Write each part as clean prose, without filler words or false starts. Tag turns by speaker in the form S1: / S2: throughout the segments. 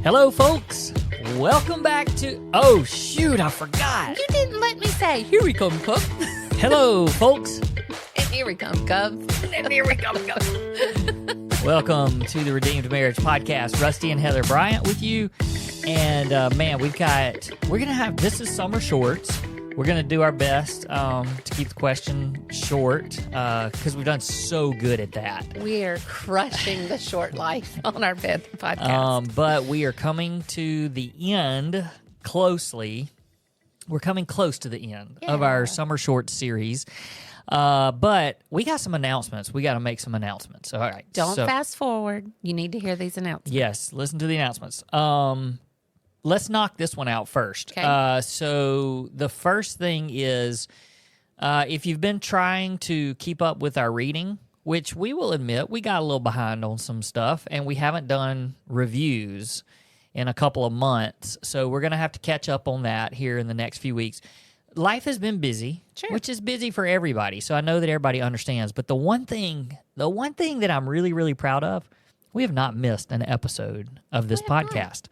S1: Hello, folks. Welcome back to... Oh, shoot, I forgot.
S2: You didn't let me say, here we come, Cub.
S1: Hello, folks.
S2: And here we come, Cub. And here we come, Cub.
S1: Welcome to the Redeemed Marriage Podcast. Rusty and Heather Bryant with you. And, man, we're going to have... This is summer shorts. We're going to do our best to keep the question short because we've done so good at that.
S2: We are crushing the short life on our podcast.
S1: But we are coming to the end closely. We're coming close to the end of our summer short series. But we got some announcements. We got to make some announcements. All right.
S2: Don't fast forward. You need to hear these announcements.
S1: Yes, listen to the announcements. Let's knock this one out first.
S2: Okay.
S1: So the first thing is, if you've been trying to keep up with our reading, which we will admit we got a little behind on some stuff, and we haven't done reviews in a couple of months, so we're going to have to catch up on that here in the next few weeks. Life has been busy, which is busy for everybody, so I know that everybody understands. But the one thing that I'm really, really proud of, we have not missed an episode of this podcast.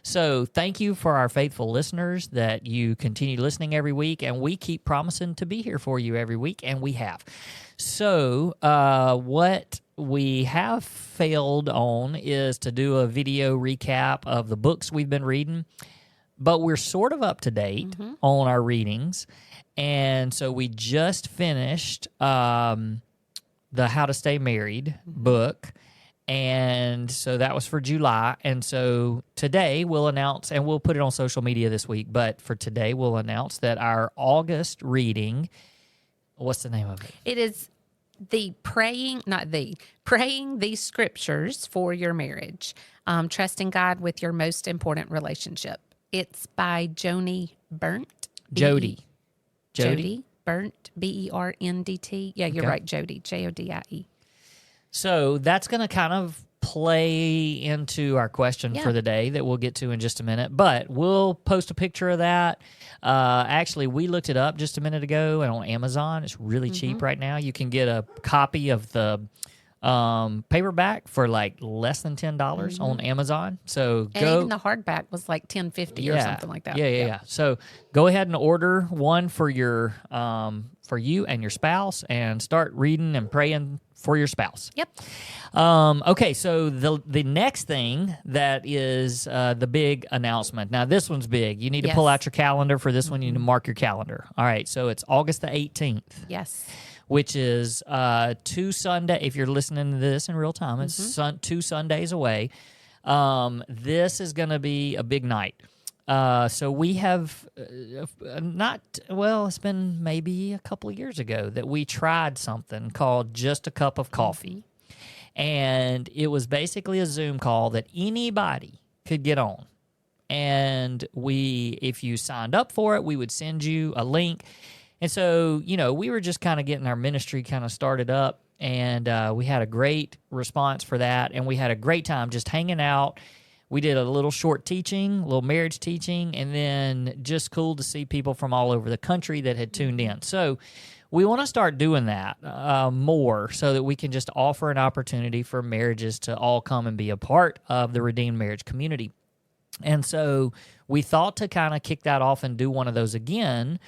S1: So thank you for our faithful listeners that you continue listening every week, and we keep promising to be here for you every week, and we have. So what we have failed on is to do a video recap of the books we've been reading, but we're sort of up to date on our readings, and so we just finished the How to Stay Married book. And so that was for July. And so today we'll announce, and we'll put it on social media this week, but for today we'll announce that our August reading, what's the name of it?
S2: It is Praying these Scriptures for Your Marriage, Trusting God with Your Most Important Relationship. It's by Joni Burnt.
S1: Jody
S2: Burnt, B-E-R-N-D-T. Yeah, you're right, Jody, J-O-D-I-E.
S1: So that's going to kind of play into our question for the day that we'll get to in just a minute. But we'll post a picture of that. Actually, we looked it up just a minute ago, and on Amazon, it's really cheap right now. You can get a copy of the paperback for like less than $10 on Amazon. So
S2: and even the hardback was like $10.50 or something like that.
S1: Yeah. So go ahead and order one for your for you and your spouse, and start reading and praying for your spouse.
S2: Yep.
S1: Okay, so the next thing that is the big announcement. Now, this one's big. You need to pull out your calendar for this one. You need to mark your calendar. All right, so it's August the 18th.
S2: Yes.
S1: Which is 2 Sunday. If you're listening to this in real time, it's 2 Sundays away. This is going to be a big night. So we have it's been maybe a couple of years ago that we tried something called Just a Cup of Coffee. And it was basically a Zoom call that anybody could get on. And if you signed up for it, we would send you a link. And so, we were just kind of getting our ministry kind of started up, and we had a great response for that, and we had a great time just hanging out. We did a little short teaching, a little marriage teaching, and then just cool to see people from all over the country that had tuned in. So we want to start doing that more so that we can just offer an opportunity for marriages to all come and be a part of the Redeemed Marriage community. And so we thought to kind of kick that off and do one of those again,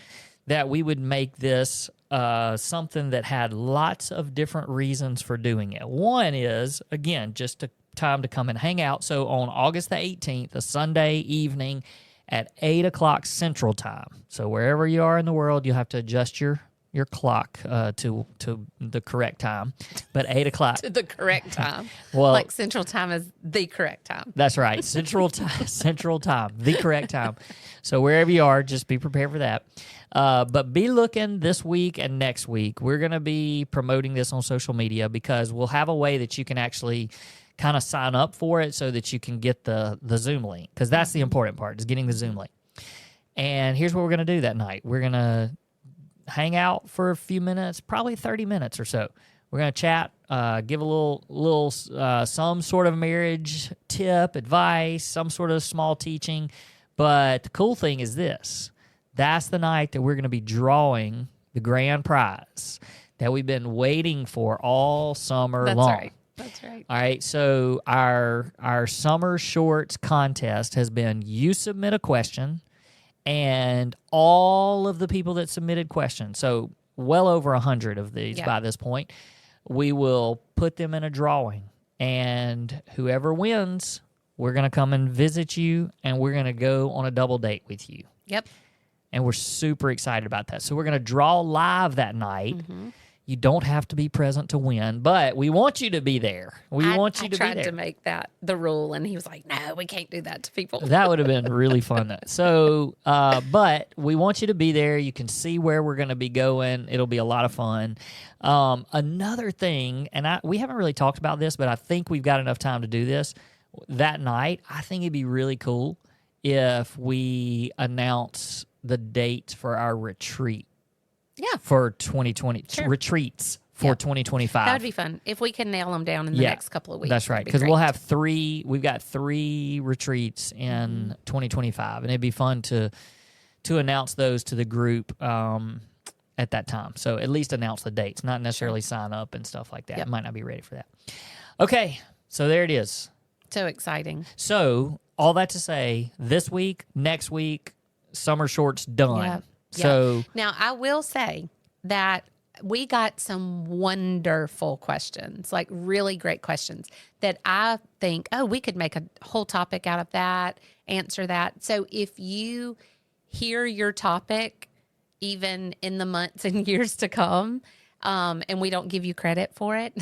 S1: that we would make this something that had lots of different reasons for doing it. One is, again, just a time to come and hang out. So on August the 18th, a Sunday evening at 8 o'clock Central Time. So wherever you are in the world, you'll have to adjust your clock to the correct time. But 8 o'clock.
S2: To the correct time.
S1: Well,
S2: like Central Time is the correct time.
S1: That's right. Central Time, the correct time. So wherever you are, just be prepared for that. But be looking this week and next week. We're going to be promoting this on social media because we'll have a way that you can actually kind of sign up for it so that you can get the Zoom link, because that's the important part, is getting the Zoom link. And here's what we're going to do that night. We're going to hang out for a few minutes, probably 30 minutes or so. We're going to chat, give a little some sort of marriage tip, advice, some sort of small teaching. But the cool thing is this. That's the night that we're going to be drawing the grand prize that we've been waiting for all summer long. Right.
S2: That's right.
S1: All right, so our summer shorts contest has been you submit a question, and all of the people that submitted questions, so well over 100 of these by this point, we will put them in a drawing, and whoever wins, we're going to come and visit you, and we're going to go on a double date with you.
S2: Yep.
S1: And we're super excited about that. So we're going to draw live that night. You don't have to be present to win, but we want you to be there. We want you to be there.
S2: I tried to make that the rule, and he was like, no, we can't do that to people.
S1: That would have been really fun. So, but we want you to be there. You can see where we're going to be going. It'll be a lot of fun. Another thing, and we haven't really talked about this, but I think we've got enough time to do this. That night, I think it'd be really cool if we announce the dates for our retreat.
S2: Yeah.
S1: For 2020 retreats for 2025.
S2: That would be fun if we can nail them down in the next couple of weeks.
S1: That's right, because we'll have we've got 3 retreats in 2025, and it'd be fun to announce those to the group at that time. So at least announce the dates, not necessarily sign up and stuff like that. Might not be ready for that. Okay, so there it is.
S2: So exciting.
S1: So all that to say, this week, next week, summer shorts done.
S2: Yeah.
S1: So
S2: now I will say that we got some wonderful questions, like really great questions that I think, we could make a whole topic out of that, answer that. So if you hear your topic, even in the months and years to come, and we don't give you credit for it,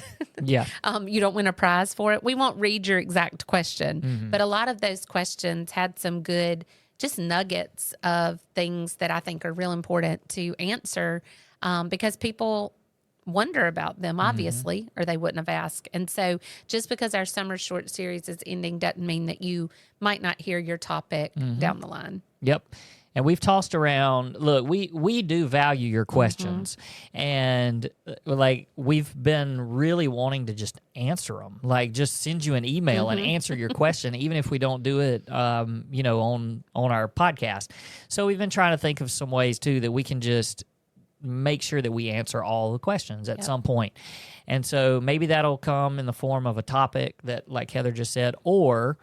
S2: you don't win a prize for it, we won't read your exact question. But a lot of those questions had some good just nuggets of things that I think are real important to answer because people wonder about them, obviously, or they wouldn't have asked. And so just because our summer short series is ending doesn't mean that you might not hear your topic down the line.
S1: Yep. And we've tossed around, look, we do value your questions. And like we've been really wanting to just answer them, like just send you an email and answer your question, even if we don't do it, on our podcast. So we've been trying to think of some ways too that we can just make sure that we answer all the questions at some point. And so maybe that'll come in the form of a topic that, like Heather just said, or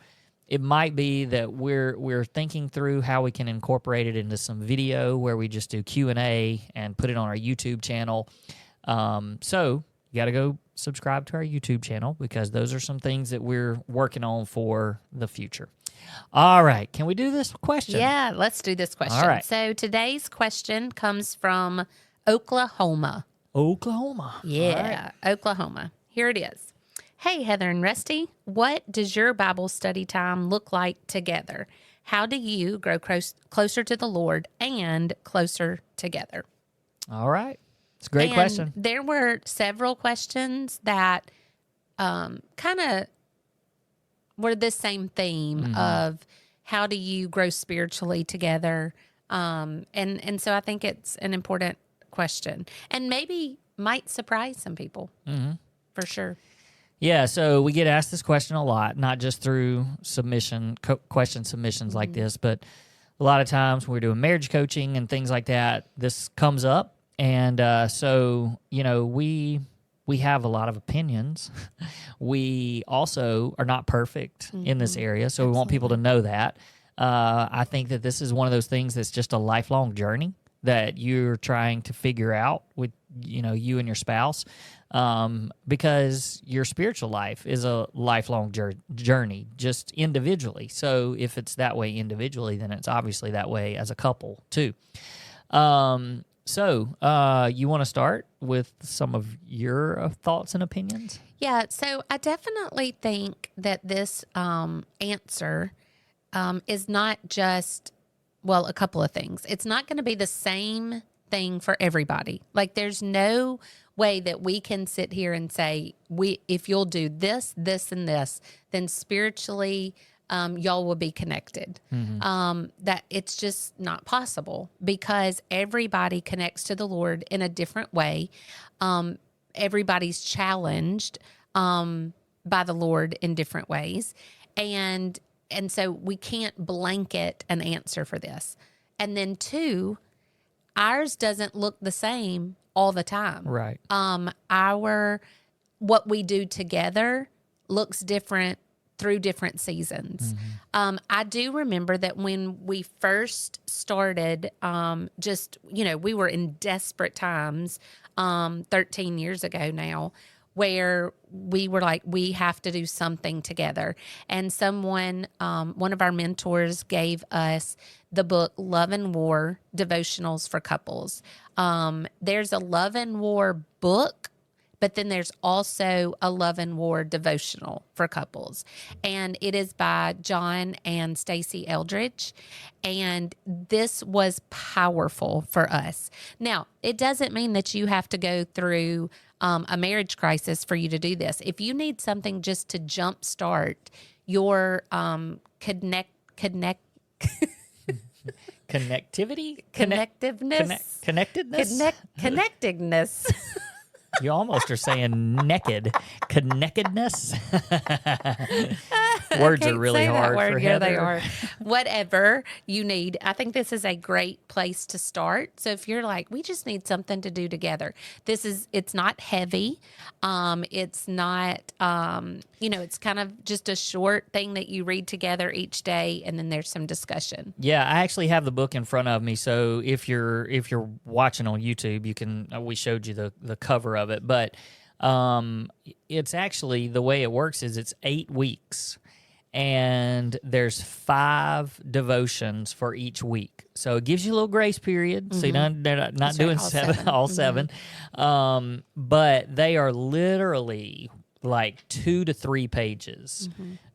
S1: it might be that we're thinking through how we can incorporate it into some video where we just do Q&A and put it on our YouTube channel. So you got to go subscribe to our YouTube channel because those are some things that we're working on for the future. All right. Can we do this question?
S2: Yeah, let's do this question.
S1: All right.
S2: So today's question comes from Oklahoma.
S1: Oklahoma.
S2: Yeah, right. Oklahoma. Here it is. Hey, Heather and Rusty, what does your Bible study time look like together? How do you grow closer to the Lord and closer together?
S1: All right. It's a great question.
S2: There were several questions that kind of were the same theme of how do you grow spiritually together? And so I think it's an important question and maybe might surprise some people for sure.
S1: Yeah, so we get asked this question a lot, not just through question submissions like this, but a lot of times when we're doing marriage coaching and things like that, this comes up. And so, we have a lot of opinions. We also are not perfect in this area, so we want people to know that. I think that this is one of those things that's just a lifelong journey that you're trying to figure out with, you and your spouse. Because your spiritual life is a lifelong journey, just individually. So if it's that way individually, then it's obviously that way as a couple too. So you want to start with some of your thoughts and opinions?
S2: Yeah, so I definitely think that this answer is not just, a couple of things. It's not going to be the same thing for everybody. Like there's no way that we can sit here and say, if you'll do this, this, and this, then spiritually y'all will be connected. That it's just not possible because everybody connects to the Lord in a different way. Everybody's challenged by the Lord in different ways. And so we can't blanket an answer for this. And then 2, ours doesn't look the same all the time.
S1: Right.
S2: what we do together looks different through different seasons. I do remember that when we first started, we were in desperate times 13 years ago now, where we were like, we have to do something together. And someone, one of our mentors gave us the book Love and War Devotionals for Couples. There's a Love and War book, but then there's also a Love and War devotional for couples. And it is by John and Stacy Eldridge. And this was powerful for us. Now, it doesn't mean that you have to go through a marriage crisis for you to do this. If you need something just to jumpstart your
S1: Connectivity?
S2: connectiveness,
S1: Connectedness?
S2: connectedness.
S1: You almost are saying naked. Connectedness. Words are really hard for Heather.
S2: Yeah, they are. Whatever you need. I think this is a great place to start. So if you're like, we just need something to do together. It's not heavy. It's not, it's kind of just a short thing that you read together each day, and then there's some discussion.
S1: Yeah, I actually have the book in front of me. So if you're watching on YouTube, you can. We showed you the cover of it, but it's actually, the way it works is it's 8 weeks. And there's 5 devotions for each week. So it gives you a little grace period. So they're not doing all seven. But they are literally like 2 to 3 pages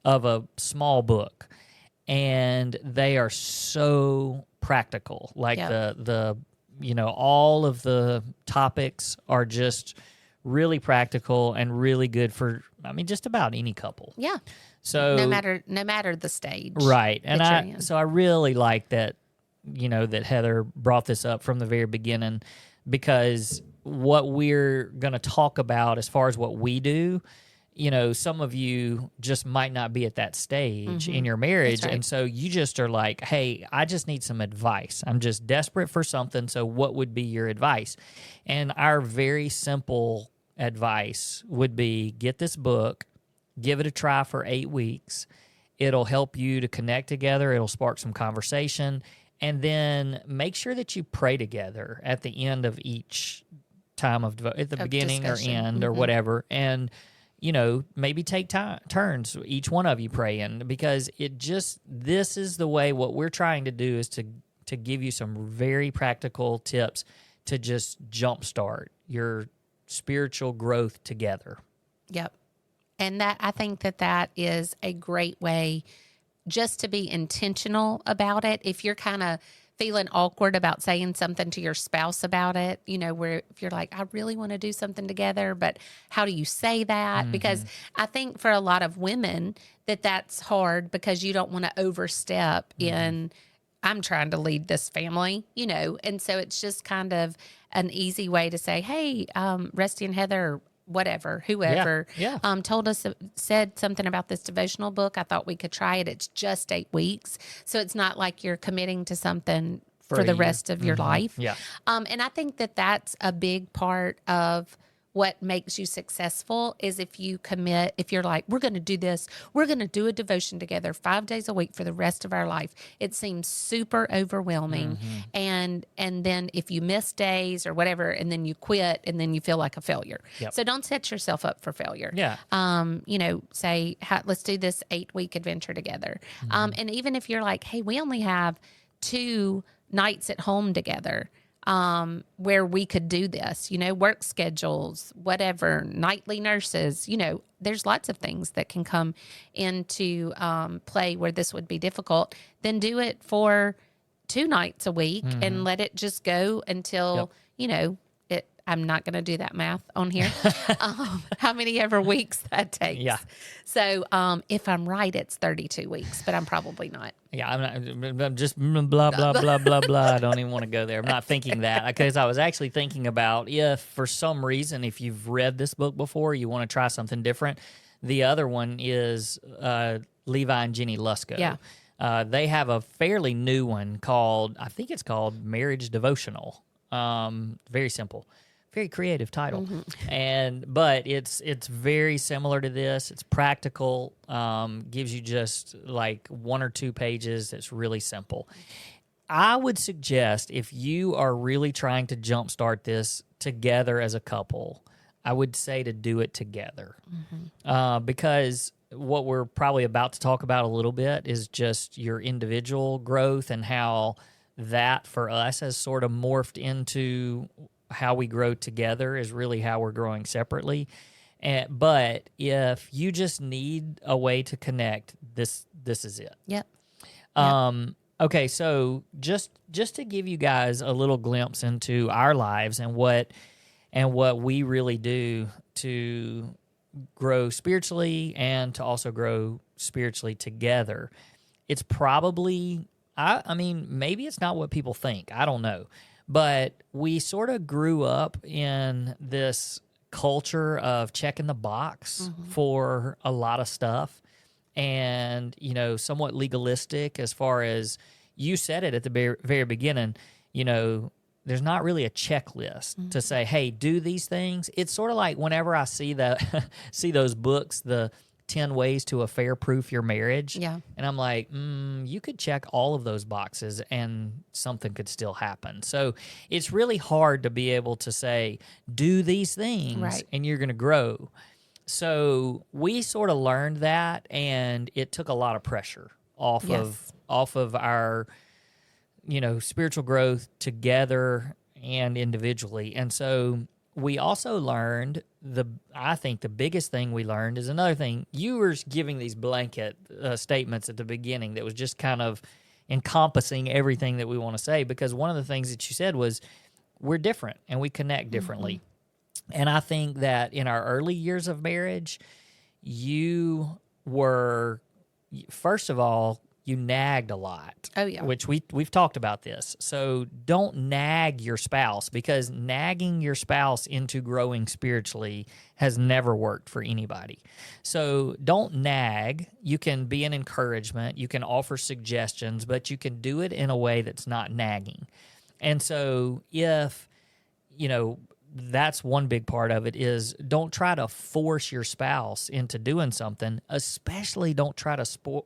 S1: of a small book. And they are so practical. Like the all of the topics are just really practical and really good for, just about any couple.
S2: Yeah.
S1: So
S2: no matter the stage.
S1: Right. And I really like that, that Heather brought this up from the very beginning, because what we're going to talk about as far as what we do, some of you just might not be at that stage in your marriage.
S2: Right.
S1: And so you just are like, hey, I just need some advice. I'm just desperate for something. So what would be your advice? And our very simple advice would be, get this book, give it a try for 8 weeks. It'll help you to connect together. It'll spark some conversation. And then make sure that you pray together at the end of each time at the beginning discussion. Or end or whatever. And, maybe take turns, each one of you praying, because this is the way. What we're trying to do is to give you some very practical tips to just jumpstart your spiritual growth together.
S2: Yep. And I think that is a great way just to be intentional about it. If you're kind of feeling awkward about saying something to your spouse about it, where if you're like, I really want to do something together, but how do you say that? Because I think for a lot of women that's hard, because you don't want to overstep in, I'm trying to lead this family, and so it's just kind of an easy way to say, hey, Rusty and Heather, whatever, whoever said something about this devotional book. I thought we could try it. It's just 8 weeks. So it's not like you're committing to something for the rest of your life.
S1: Yeah.
S2: And I think that's a big part of what makes you successful, is if you commit, if you're like, we're going to do this, we're going to do a devotion together 5 days a week for the rest of our life. It seems super overwhelming. And then if you miss days or whatever, and then you quit, and then you feel like a failure.
S1: Yep.
S2: So don't set yourself up for failure.
S1: Yeah.
S2: Say, let's do this 8-week adventure together. And even if you're like, hey, we only have 2 nights at home together, where we could do this, work schedules, whatever, nightly nurses, there's lots of things that can come into play where this would be difficult. Then do it for 2 nights a week and let it just go until, I'm not going to do that math on here, how many ever weeks that takes.
S1: Yeah.
S2: So if I'm right, it's 32 weeks, but I'm probably not.
S1: Yeah, I'm just blah, blah, blah, blah, blah. I don't even want to go there. I'm not thinking that, because I was actually thinking about, if for some reason, if you've read this book before, you want to try something different. The other one is Levi and Jenny Lusko.
S2: Yeah.
S1: They have a fairly new one I think it's called Marriage Devotional. Very simple. very creative title. But it's very similar to this. It's practical, gives you just like 1 or 2 pages. That's really simple. I would suggest if you are really trying to jumpstart this together as a couple, I would say to do it together. Because what we're probably about to talk about a little bit is just your individual growth and how that for us has sort of morphed into how we grow together is really how we're growing separately. But if you just need a way to connect, this is it.
S2: Yep.
S1: Okay, so just to give you guys a little glimpse into our lives and what we really do to grow spiritually and to also grow spiritually together, it's probably, I mean, maybe it's not what people think. I don't know. But we sort of grew up in this culture of checking the box for a lot of stuff and, you know, somewhat legalistic as far as you said it at the very beginning, you know, there's not really a checklist to say, hey, do these things. It's sort of like whenever I see see those books, the 10 ways to affair-proof your marriage.
S2: Yeah.
S1: And I'm like, you could check all of those boxes and something could still happen. So it's really hard to be able to say, do these things and you're going to grow. So we sort of learned that, and it took a lot of pressure off of our, you know, spiritual growth together and individually. And so we also learned I think the biggest thing we learned is another thing. You were giving these blanket statements at the beginning that was just kind of encompassing everything that we want to say, because one of the things that you said was we're different and we connect differently. And I think that in our early years of marriage, you were, first of all, you nagged a lot.
S2: Oh, yeah.
S1: Which we've talked about this. So don't nag your spouse, because nagging your spouse into growing spiritually has never worked for anybody. So don't nag. You can be an encouragement. You can offer suggestions, but you can do it in a way that's not nagging. And so if, you know, that's one big part of it is don't try to force your spouse into doing something, especially don't try to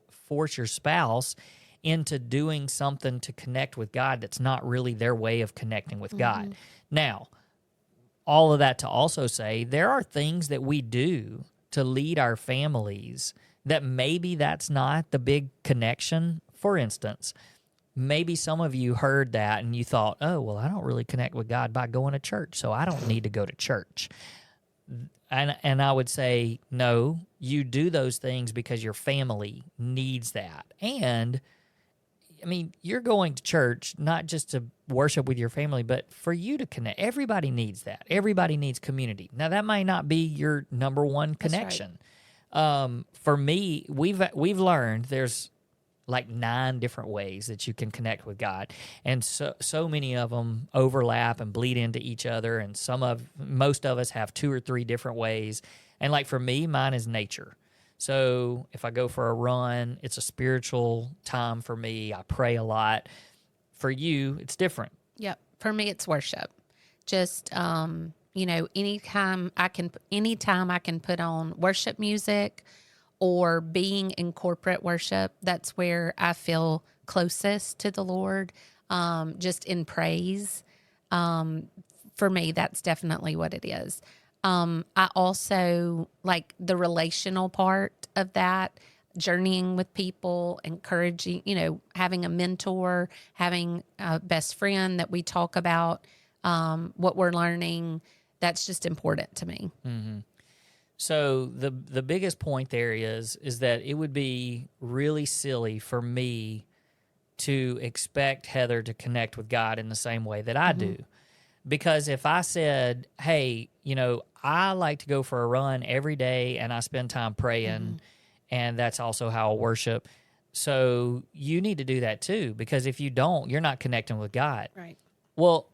S1: force your spouse into doing something to connect with God that's not really their way of connecting with God. Now, all of that to also say there are things that we do to lead our families that maybe that's not the big connection. For instance, maybe some of you heard that and you thought, oh, well, I don't really connect with God by going to church, so I don't need to go to church. And I would say, no, you do those things because your family needs that. And, I mean, you're going to church not just to worship with your family, but for you to connect. Everybody needs that. Everybody needs community. Now, that might not be your number one connection. For me, we've learned there's like 9 different ways that you can connect with God. And so many of them overlap and bleed into each other. And most of us have 2 or 3 different ways. And like for me, mine is nature. So if I go for a run, it's a spiritual time for me. I pray a lot. For you, it's different.
S2: Yep. For me, it's worship. Just, you know, anytime I can put on worship music, or being in corporate worship, that's where I feel closest to the Lord, just in praise. For me, that's definitely what it is. I also like the relational part of that, journeying with people, encouraging, you know, having a mentor, having a best friend that we talk about what we're learning. That's just important to me.
S1: So the biggest point there is that it would be really silly for me to expect Heather to connect with God in the same way that I do. Because if I said, hey, you know, I like to go for a run every day and I spend time praying, and that's also how I worship. So you need to do that too, because if you don't, you're not connecting with God.
S2: Right.
S1: Well,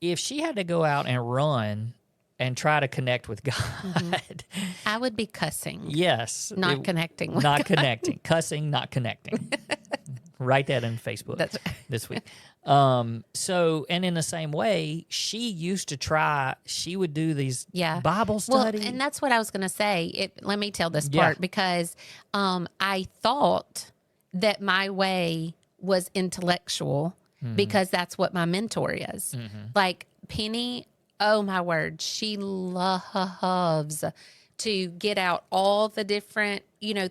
S1: if she had to go out and run and try to connect with God,
S2: I would be cussing.
S1: Yes.
S2: Not connecting with
S1: Not
S2: God.
S1: connecting. Cussing, not connecting. write that in Facebook
S2: That's
S1: this week. So, and in the same way, she used to try, she would do these Bible study.
S2: Well, and that's what I was going to say. Let me tell this
S1: Yeah.
S2: part because I thought that my way was intellectual because that's what my mentor is. Like Penny, oh my word, she loves to get out all the different,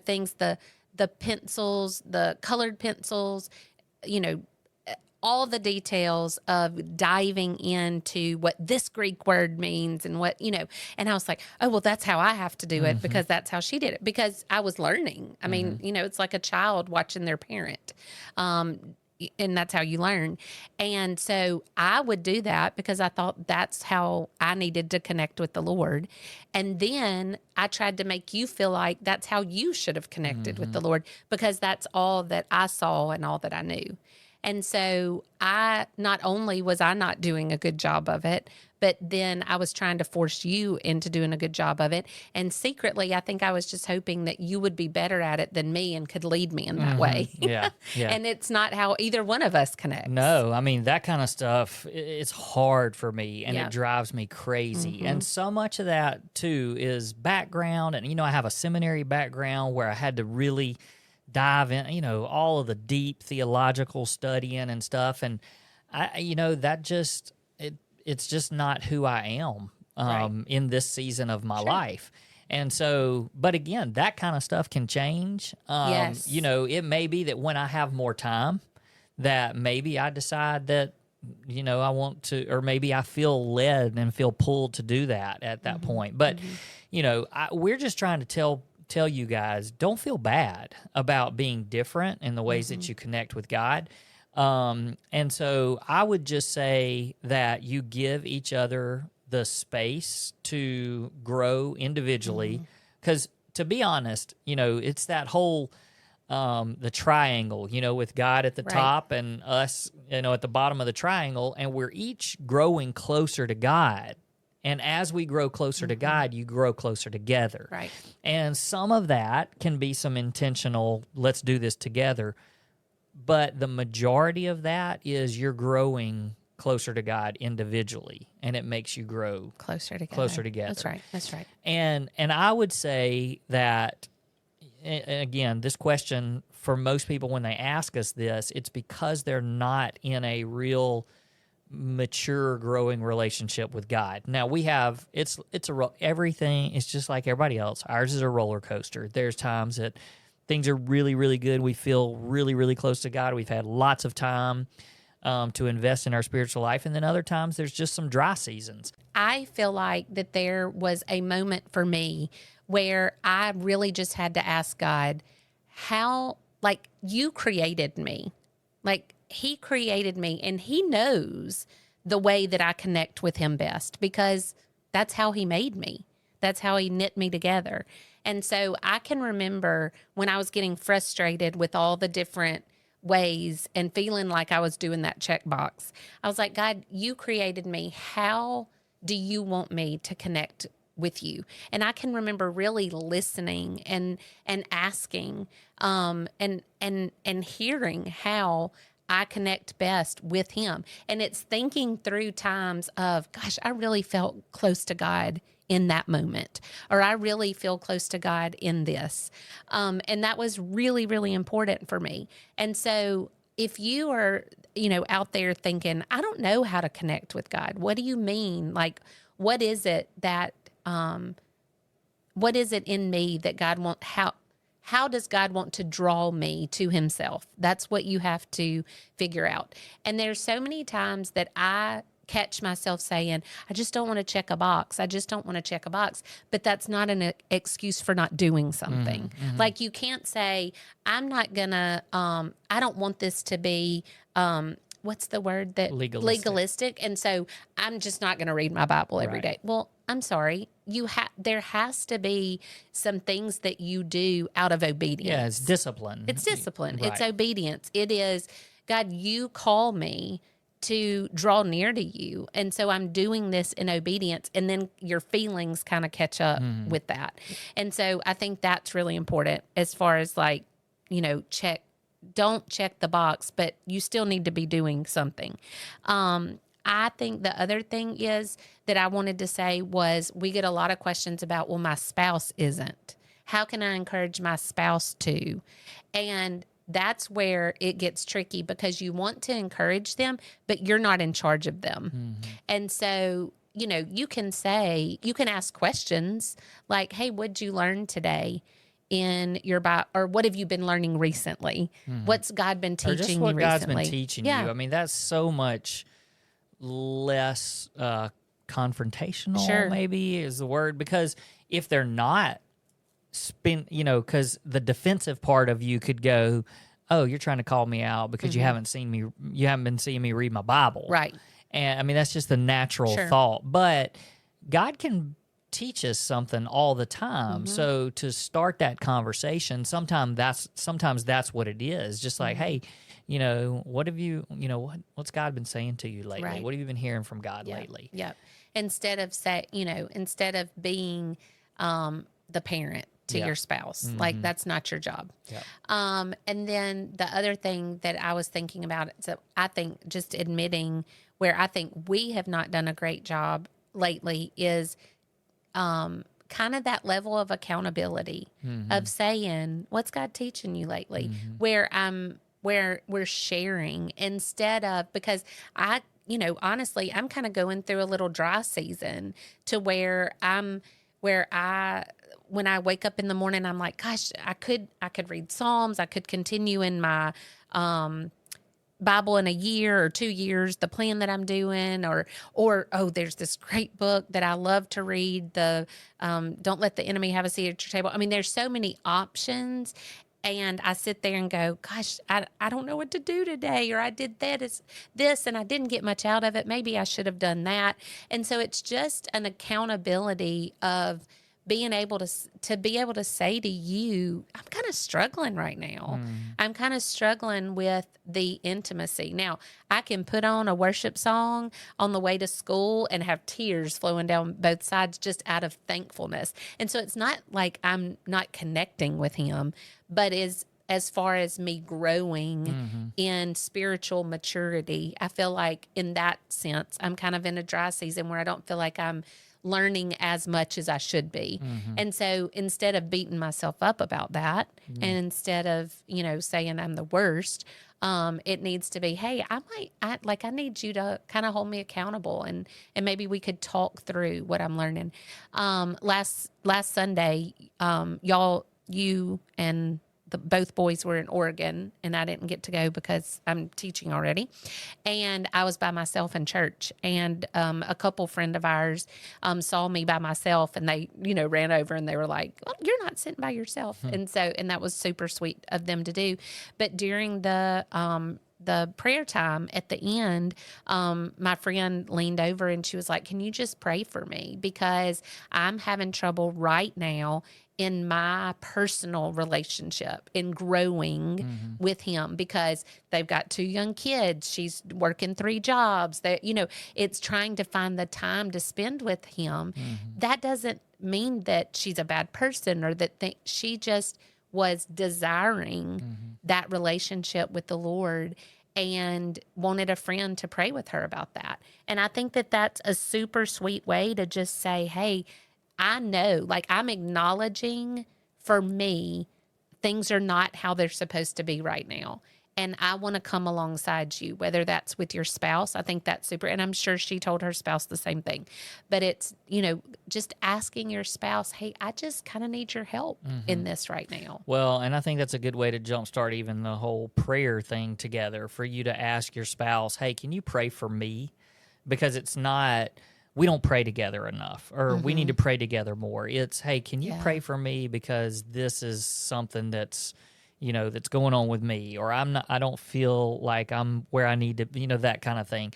S2: things, the pencils, the colored pencils, all the details of diving into what this Greek word means and what, and I was like, oh, well, that's how I have to do it because that's how she did it because I was learning. I mean, it's like a child watching their parent. And that's how you learn. And so I would do that because I thought that's how I needed to connect with the Lord. And then I tried to make you feel like that's how you should have connected with the Lord because that's all that I saw and all that I knew. And so not only was I not doing a good job of it, but then I was trying to force you into doing a good job of it. And secretly, I think I was just hoping that you would be better at it than me and could lead me in that way.
S1: Yeah.
S2: And it's not how either one of us connects.
S1: No, I mean, that kind of stuff, it's hard for me and it drives me crazy. And so much of that, too, is background. And, I have a seminary background where I had to really dive in, all of the deep theological studying and stuff. And, that just, it's just not who I am in this season of my life. And so, but again, that kind of stuff can change.
S2: Yes.
S1: It may be that when I have more time, that maybe I decide that, I want to, or maybe I feel led and feel pulled to do that at that point. But, we're just trying to tell you guys, don't feel bad about being different in the ways that you connect with God. And so I would just say that you give each other the space to grow individually. Because to be honest, it's that whole, the triangle, with God at the top and us, at the bottom of the triangle, and we're each growing closer to God. And as we grow closer to God, you grow closer together.
S2: Right.
S1: And some of that can be some intentional, let's do this together. But the majority of that is you're growing closer to God individually, and it makes you grow
S2: closer together. That's right.
S1: And I would say that, again, this question for most people when they ask us this, it's because they're not in a real mature, growing relationship with God. Now we have everything. It's just like everybody else. Ours is a roller coaster. There's times that things are really, really good. We feel really, really close to God. We've had lots of time to invest in our spiritual life. And then other times there's just some dry seasons.
S2: I feel like that there was a moment for me where I really just had to ask God, how, like, you created me. Like, he created me and he knows the way that I connect with him best because that's how he made me. That's how he knit me together. And so I can remember when I was getting frustrated with all the different ways and feeling like I was doing that checkbox. I was like, God, you created me. How do you want me to connect with you? And I can remember really listening and asking and hearing how I connect best with him. And it's thinking through times of, gosh, I really felt close to God in that moment, or I really feel close to God in this. And that was really, really important for me. And so if you are, out there thinking, I don't know how to connect with God. What do you mean? Like, what is it that, what is it in me that God wants? How does God want to draw me to himself? That's what you have to figure out. And there's so many times that I catch myself saying, I just don't want to check a box. I just don't want to check a box. But that's not an excuse for not doing something. Like, you can't say, I'm not going to, I don't want this to be, what's the word that legalistic. And so I'm just not going to read my Bible every day. Well, I'm sorry. There has to be some things that you do out of obedience.
S1: Yeah, it's discipline.
S2: It's discipline.
S1: Right.
S2: It's obedience. It is, God, you call me to draw near to you. And so I'm doing this in obedience. And then your feelings kind of catch up with that. And so I think that's really important as far as, like, check don't check the box, but you still need to be doing something. I think the other thing is that I wanted to say was we get a lot of questions about, well, my spouse isn't. How can I encourage my spouse to? And that's where it gets tricky because you want to encourage them, but you're not in charge of them.
S1: Mm-hmm.
S2: And so, you can ask questions like, hey, what'd you learn today in your Bible? Or what have you been learning recently?
S1: Mm-hmm.
S2: What's God been
S1: Or
S2: teaching
S1: just
S2: you
S1: what
S2: recently?
S1: God's been teaching you. I mean, that's so much less confrontational,
S2: Sure.
S1: maybe is the word. Because if they're not because the defensive part of you could go, oh, you're trying to call me out because you haven't been seeing me read my Bible.
S2: Right.
S1: And I mean, that's just the natural
S2: Sure.
S1: thought. But God can teach us something all the time. So to start that conversation, sometimes that's what it is. Just like, hey, what have you, what's God been saying to you lately?
S2: Right.
S1: What have you been hearing from God lately?
S2: Yep. Instead of being the parent to your spouse, like that's not your job.
S1: Yep.
S2: And then the other thing that I was thinking about, so I think just admitting where I think we have not done a great job lately is kind of that level of accountability of saying, what's God teaching you lately? Where we're sharing instead of, because honestly, I'm kind of going through a little dry season to where when I wake up in the morning, I'm like, gosh, I could read Psalms. I could continue in my Bible in a year or 2 years, the plan that I'm doing, or oh, there's this great book that I love to read, the Don't Let the Enemy Have a Seat at Your Table. I mean, there's so many options. And I sit there and go, gosh, I don't know what to do today, or I did this and I didn't get much out of it. Maybe I should have done that. And so it's just an accountability of being able to be able to say to you, I'm kind of struggling right now. I'm kind of struggling with the intimacy. Now, I can put on a worship song on the way to school and have tears flowing down both sides just out of thankfulness. And so it's not like I'm not connecting with him, but as far as me growing in spiritual maturity, I feel like in that sense, I'm kind of in a dry season where I don't feel like I'm learning as much as I should be. And so instead of beating myself up about that, and instead of, saying I'm the worst, it needs to be, hey, I need you to kind of hold me accountable, and maybe we could talk through what I'm learning. Last Sunday, you and both boys were in Oregon, and I didn't get to go because I'm teaching already. And I was by myself in church, and a couple friend of ours saw me by myself, and they, ran over and they were like, well, you're not sitting by yourself. And that was super sweet of them to do. But during the prayer time at the end, my friend leaned over and she was like, can you just pray for me? Because I'm having trouble right now in my personal relationship, in growing with him, because they've got 2 young kids. She's working 3 jobs. That, it's trying to find the time to spend with him. That doesn't mean that she's a bad person, or that she just was desiring that relationship with the Lord and wanted a friend to pray with her about that. And I think that that's a super sweet way to just say, hey, I know, like, I'm acknowledging, for me, things are not how they're supposed to be right now. And I want to come alongside you, whether that's with your spouse. I think that's super. And I'm sure she told her spouse the same thing. But it's, just asking your spouse, hey, I just kind of need your help in this right now.
S1: Well, and I think that's a good way to jumpstart even the whole prayer thing together, for you to ask your spouse, hey, can you pray for me? Because it's not, we don't pray together enough, or we need to pray together more. It's, hey, can you pray for me, because this is something that's, that's going on with me, or I don't feel like I'm where I need to, that kind of thing.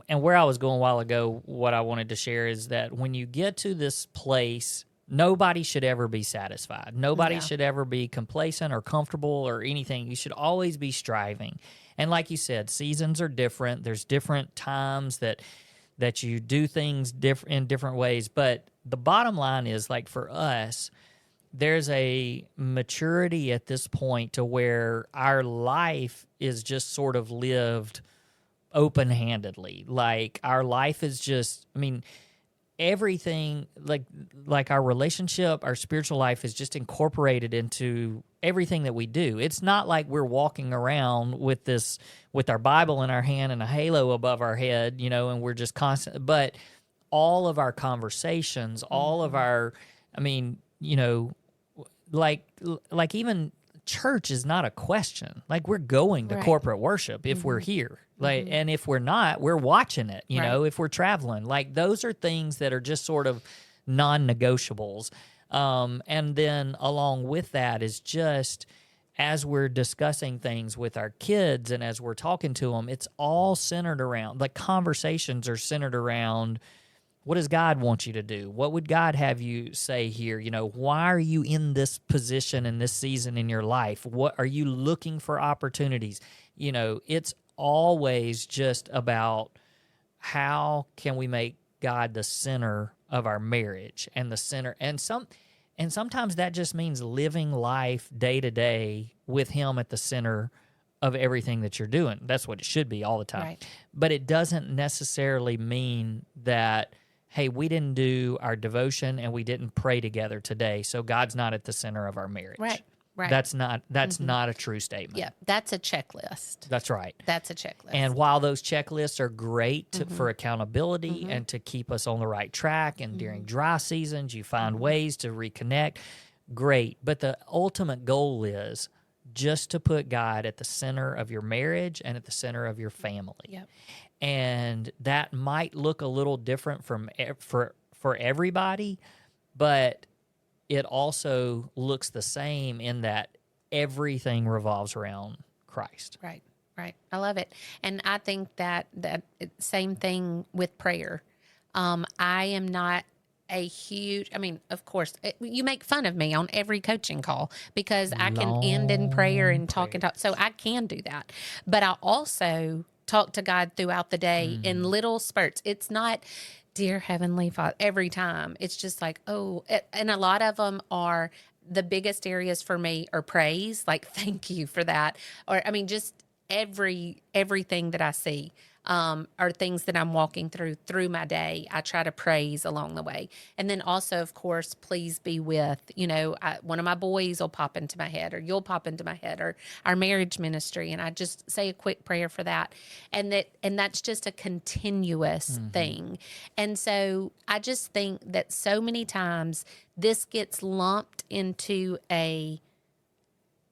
S1: And where I was going a while ago, what I wanted to share is that when you get to this place, nobody should ever be satisfied. Nobody should ever be complacent or comfortable or anything. You should always be striving. And like you said, seasons are different. There's different times that you do things in different ways. But the bottom line is, like, for us, there's a maturity at this point to where our life is just sort of lived open-handedly. Like our life is just, I mean, everything, like our relationship, our spiritual life is just incorporated into everything that we do. It's not like we're walking around with our Bible in our hand and a halo above our head, and we're just constant. But all of our conversations, all of our, I mean, like even church is not a question. Like we're going to corporate worship if we're here. Like, and if we're not, we're watching it, if we're traveling. Like those are things that are just sort of non-negotiables. And then along with that is just as we're discussing things with our kids and as we're talking to them, it's all centered around, like conversations are centered around, what does God want you to do? What would God have you say here? Why are you in this position in this season in your life? What are you looking for opportunities? It's always just about how can we make God the center of our marriage and the center. And sometimes that just means living life day to day with Him at the center of everything that you're doing. That's what it should be all the time.
S2: Right.
S1: But it doesn't necessarily mean that, hey, we didn't do our devotion and we didn't pray together today, so God's not at the center of our marriage.
S2: Right.
S1: That's not a true statement.
S2: Yeah, that's a checklist.
S1: That's right.
S2: That's a checklist.
S1: And while those checklists are great for accountability and to keep us on the right track, and during dry seasons you find ways to reconnect, great. But the ultimate goal is just to put God at the center of your marriage and at the center of your family.
S2: Yep.
S1: And that might look a little different for everybody, but it also looks the same in that everything revolves around Christ.
S2: Right. I love it. And I think that same thing with prayer. I am not of course, you make fun of me on every coaching call because I can end in prayer and talk. So I can do that. But I also talk to God throughout the day in little spurts. It's not, dear Heavenly Father, every time. It's just like, and a lot of them are, the biggest areas for me are praise, like thank you for that. Or, just everything that I see are things that I'm walking through my day. I try to praise along the way. And then also, of course, please be with, one of my boys will pop into my head, or you'll pop into my head, or our marriage ministry. And I just say a quick prayer for that. And that's just a continuous thing. And so I just think that so many times this gets lumped into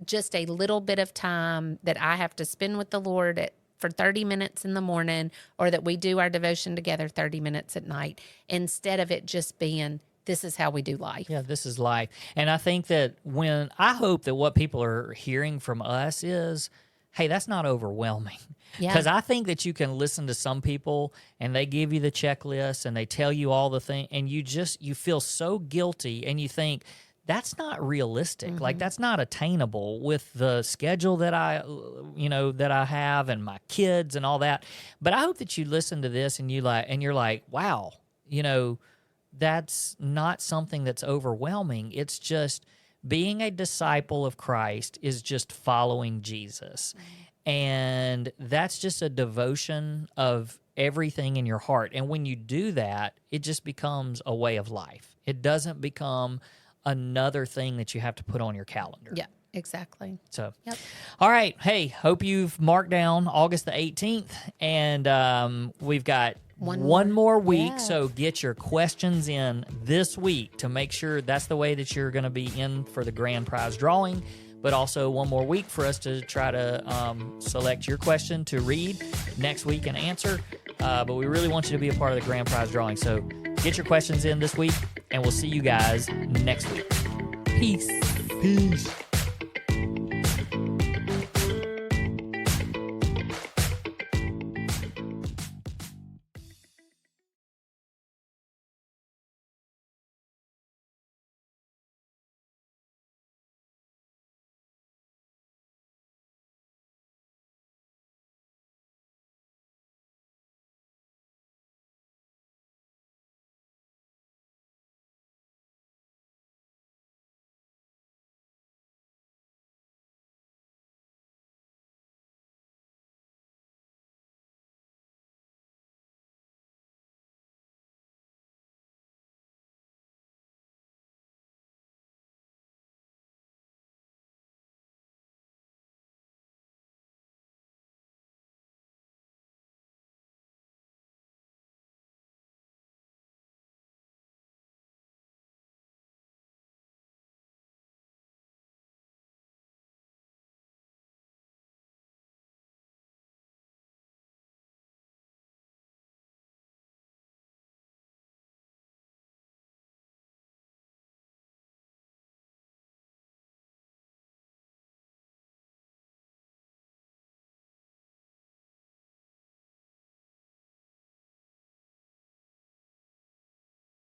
S2: just a little bit of time that I have to spend with the Lord for 30 minutes in the morning, or that we do our devotion together 30 minutes at night, instead of it just being, this is how we do life.
S1: Yeah, this is life. And I think that I hope that what people are hearing from us is, hey, that's not overwhelming. Because I think that you can listen to some people and they give you the checklist and they tell you all the things, and you feel so guilty and you think, that's not realistic. Like that's not attainable with the schedule that I have and my kids and all that. But I hope that you listen to this and you're like, wow, that's not something that's overwhelming. It's just being a disciple of Christ is just following Jesus. And that's just a devotion of everything in your heart. And when you do that, it just becomes a way of life. It doesn't become another thing that you have to put on your calendar.
S2: Yeah, exactly.
S1: So, all right. Hey, hope you've marked down August the 18th. And we've got one more week. Yeah. So get your questions in this week to make sure that's the way that you're going to be in for the grand prize drawing. But also one more week for us to try to select your question to read next week and answer. But we really want you to be a part of the grand prize drawing. So get your questions in this week, and we'll see you guys next week.
S2: Peace.
S1: Peace.